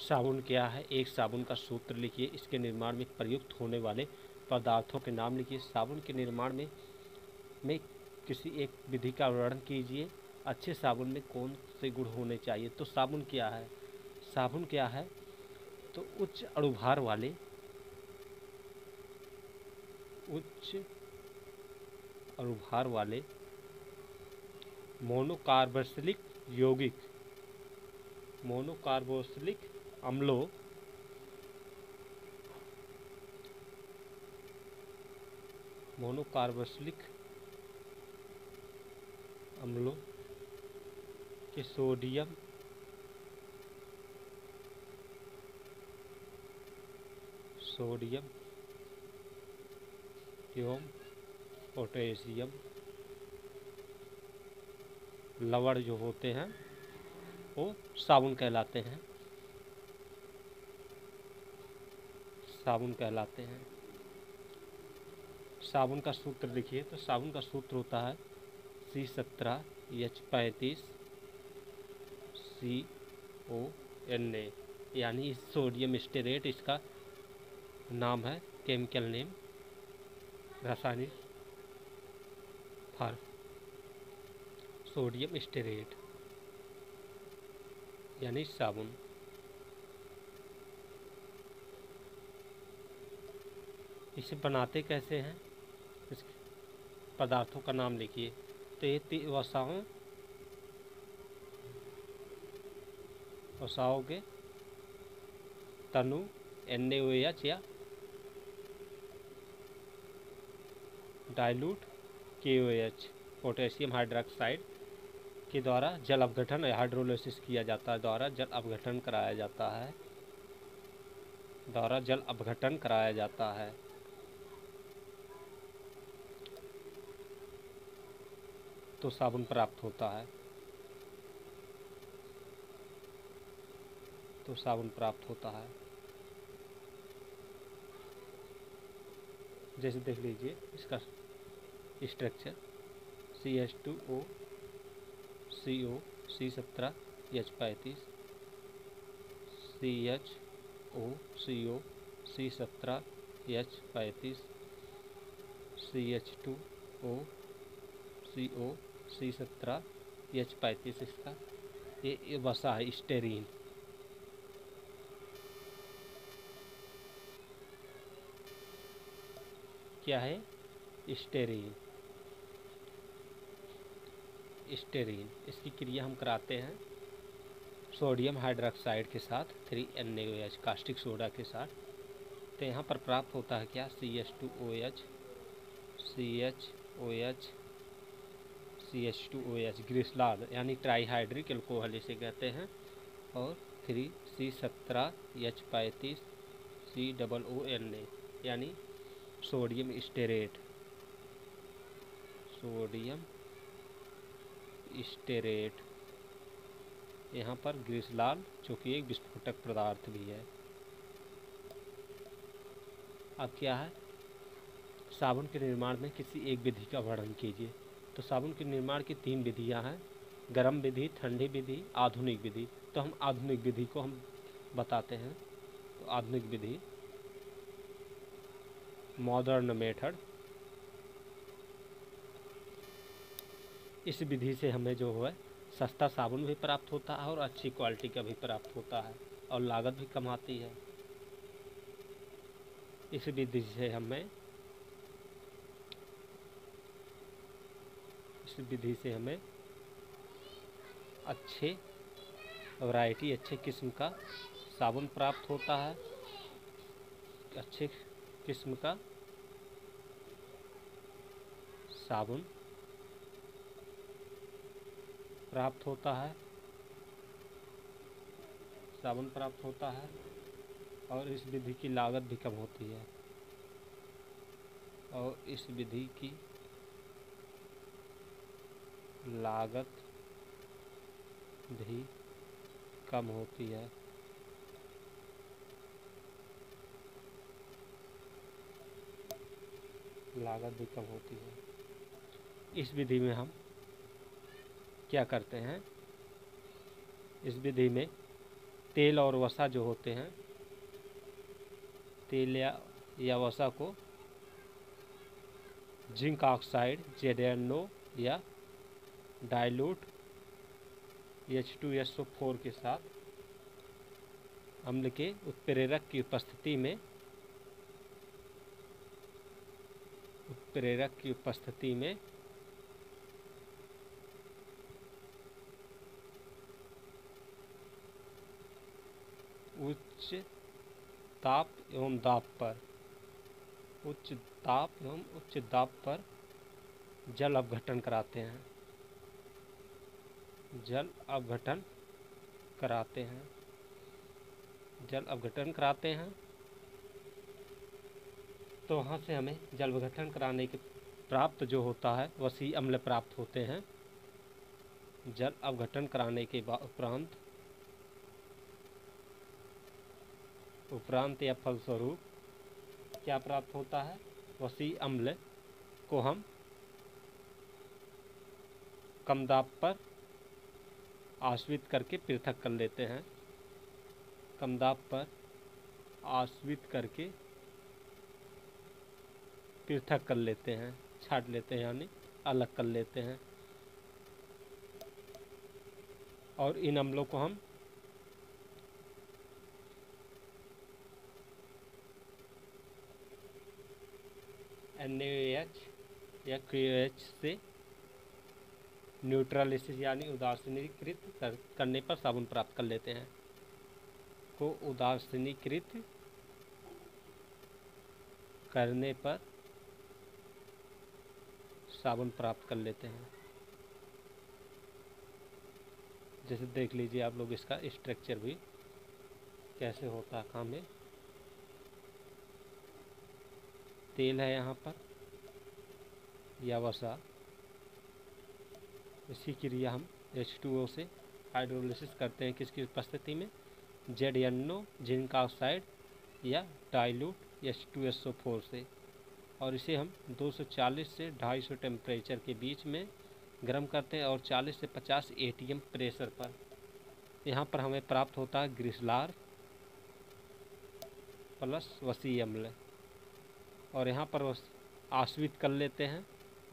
साबुन क्या है? एक साबुन का सूत्र लिखिए। इसके निर्माण में प्रयुक्त होने वाले पदार्थों के नाम लिखिए। साबुन के निर्माण में किसी एक विधि का वर्णन कीजिए। अच्छे साबुन में कौन से गुण होने चाहिए? तो साबुन क्या है? साबुन क्या है? तो उच्च अणुभार वाले मोनोकार्बोक्सिलिक अम्लों के सोडियम एवं पोटेशियम लवण जो होते हैं वो साबुन कहलाते हैं। साबुन का सूत्र लिखिए। तो साबुन का सूत्र होता है C17H35 CONA, यानी सोडियम स्टेरेट इसका नाम है, केमिकल नेम, रासायनिक फॉर्म। सोडियम स्टेरेट यानी साबुन। इसे बनाते कैसे हैं? इस पदार्थों का नाम लिखिए। तो ये वसाओं के तनु NaOH या डाइल्यूट KOH पोटेशियम हाइड्रोक्साइड के द्वारा जल अपघटन हाइड्रोलिसिस किया जाता है, द्वारा जल अपघटन कराया जाता है। तो साबुन प्राप्त होता है। जैसे देख लीजिए इसका structure CH2O CO C17H35 CHO CO C17H35 CH2O CO C17H35 इसका ये वसा है स्टेरीन। क्या है? स्टेरीन। इसकी क्रिया हम कराते हैं सोडियम हाइड्रोक्साइड के साथ 3NaOH कास्टिक सोडा के साथ। तो यहाँ पर प्राप्त होता है क्या? CH2OH ग्लिसरॉल यानी ट्राईहाइड्रिक एल्कोहल इसे कहते हैं, और 3C17H35 COONA यानी सोडियम स्टेरेट। यहाँ पर ग्लिसरॉल जो कि एक विस्फोटक पदार्थ भी है। अब क्या है? साबुन के निर्माण में किसी एक विधि का वर्णन कीजिए। तो साबुन के निर्माण की 3 विधियाँ हैं, गर्म विधि, ठंडी विधि, आधुनिक विधि। तो हम आधुनिक विधि को हम बताते हैं। तो आधुनिक विधि मॉडर्न मेथड, इस विधि से हमें जो है सस्ता साबुन भी प्राप्त होता है और अच्छी क्वालिटी का भी प्राप्त होता है और लागत भी कम आती है। इस विधि से हमें अच्छे वैरायटी, अच्छे किस्म का साबुन प्राप्त होता है। अच्छे किस्म का साबुन प्राप्त होता है और इस विधि की लागत भी कम होती है। लागत भी कम होती है। इस विधि में हम क्या करते हैं? इस विधि में तेल और वसा जो होते हैं, तेल या वसा को जिंक ऑक्साइड ZnO या डाइल्यूट H2SO4 के साथ अम्ल के उत्प्रेरक की उपस्थिति में उच्च ताप एवं दाब पर जल अपघटन कराते हैं। जल अपघटन कराते हैं तो वहाँ से हमें जल अपघटन कराने के प्राप्त जो होता है वसी अम्ल प्राप्त होते हैं। जल अपघटन कराने के उपरांत या फलस्वरूप क्या प्राप्त होता है, वसी अम्ल को हम कम दाब पर आश्वित करके पृथक कर लेते हैं। कम दाब पर आश्वित करके पृथक कर लेते हैं, छांट लेते हैं, यानी अलग कर लेते हैं। और इन अम्लों को हम NaOH या KOH से न्यूट्रलिसिस यानी उदासीनीकृत करने पर साबुन प्राप्त कर लेते हैं। को उदासीनीकृत करने पर साबुन प्राप्त कर लेते हैं। जैसे देख लीजिए आप लोग इसका स्ट्रक्चर भी कैसे होता है काम में। तेल है यहाँ पर या वसा, इसी क्रिया हम H2O से हाइड्रोलिसिस करते हैं किसकी उपस्थिति में, ZnO जिंक ऑक्साइड या डाइल्यूट H2SO4 से। और इसे हम 240 से 250 टेम्परेचर के बीच में गर्म करते हैं और 40 से 50 ATM प्रेशर पर। यहाँ पर हमें प्राप्त होता है ग्रिसलार प्लस वसी अम्ल। और यहाँ पर आश्वित कर लेते हैं।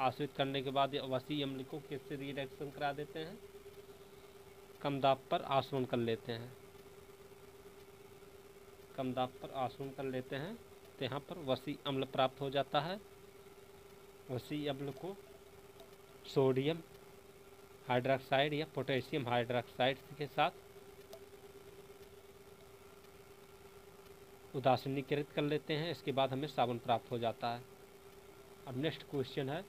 आश्वित करने के बाद वसी अम्ल को किससे रिएक्शन करा देते हैं, कम दाब पर आसवन कर लेते हैं। कम दाब पर आसवन कर लेते हैं तो यहाँ पर वसी अम्ल प्राप्त हो जाता है। वसी अम्ल को सोडियम हाइड्रोक्साइड या पोटेशियम हाइड्रोक्साइड के साथ उदासीनीकृत कर लेते हैं। इसके बाद हमें साबुन प्राप्त हो जाता है। अब नेक्स्ट क्वेश्चन है,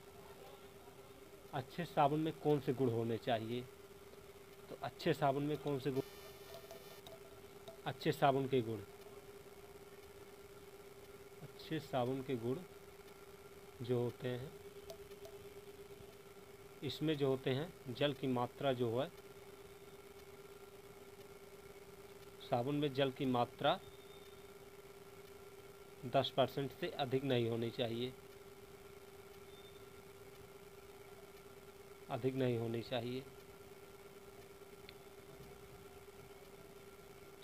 अच्छे साबुन में कौन से गुण होने चाहिए। तो अच्छे साबुन में कौन से गुण, अच्छे साबुन के गुण जो होते हैं, इसमें जो होते हैं जल की मात्रा जो है, साबुन में जल की मात्रा 10% से अधिक नहीं होनी चाहिए।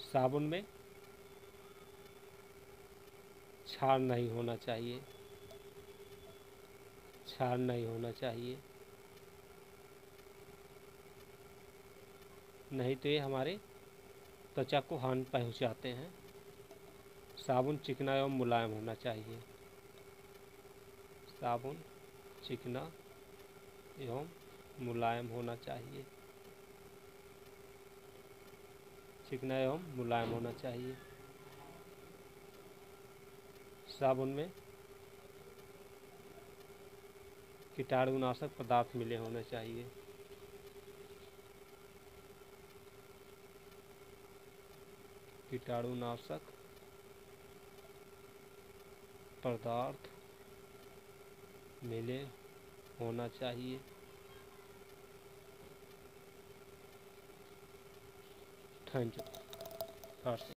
साबुन में क्षार नहीं होना चाहिए। नहीं तो ये हमारे त्वचा को हानि पहुंचाते हैं। साबुन चिकना एवं मुलायम होना चाहिए। साबुन चिकना एवं मुलायम होना चाहिए। साबुन में कीटाणुनाशक पदार्थ मिले होने चाहिए। कीटाणुनाशक पदार्थ मिले होना चाहिए। Thank you.